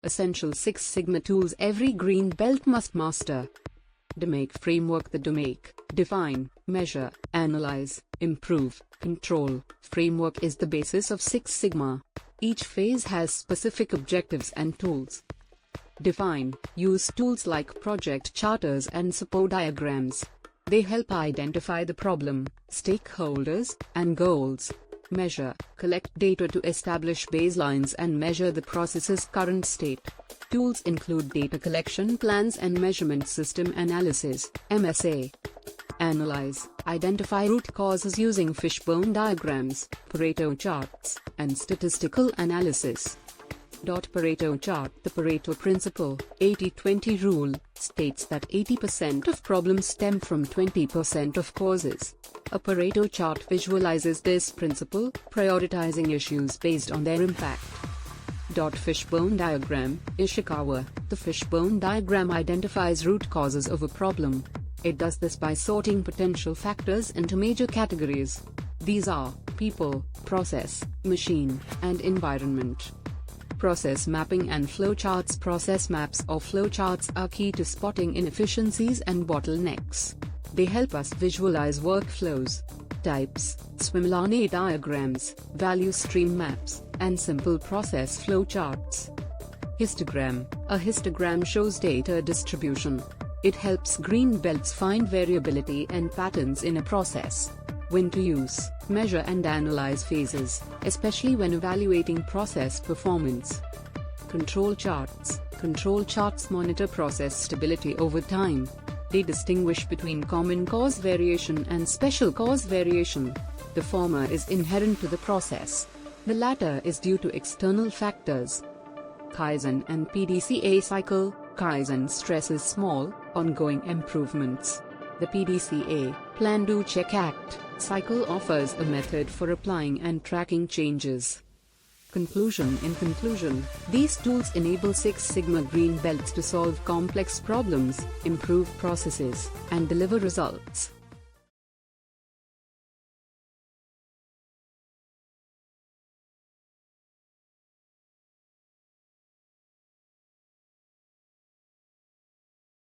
Essential Six Sigma tools every green belt must master. DMAIC framework. The DMAIC, define, measure, analyze, improve, control, framework is the basis of Six Sigma. Each phase has specific objectives and tools. Define, use tools like project charters and support diagrams. They help identify the problem, stakeholders, and goals. Measure, collect data to establish baselines and measure the process's current state. Tools include data collection plans and measurement system analysis, MSA. Analyze, identify root causes using fishbone diagrams, Pareto charts, and statistical analysis. Pareto chart. The Pareto principle, 80-20 rule, states that 80% of problems stem from 20% of causes. A Pareto chart visualizes this principle, prioritizing issues based on their impact. Fishbone diagram, Ishikawa. The fishbone diagram identifies root causes of a problem. It does this by sorting potential factors into major categories. These are people, process, machine, and environment. Process mapping and flowcharts. Process maps or flowcharts are key to spotting inefficiencies and bottlenecks. They help us visualize workflows. Types: swimlane diagrams, value stream maps, and simple process flowcharts. Histogram. A histogram shows data distribution. It helps green belts find variability and patterns in a process. When to use, measure and analyze phases, especially when evaluating process performance. Control charts. Control charts monitor process stability over time. They distinguish between common cause variation and special cause variation. The former is inherent to the process. The latter is due to external factors. Kaizen and PDCA cycle. Kaizen stresses small, ongoing improvements. The PDCA, Plan Do Check Act, cycle offers a method for applying and tracking changes. Conclusion. In conclusion, these tools enable Six Sigma green belts to solve complex problems, improve processes, and deliver results.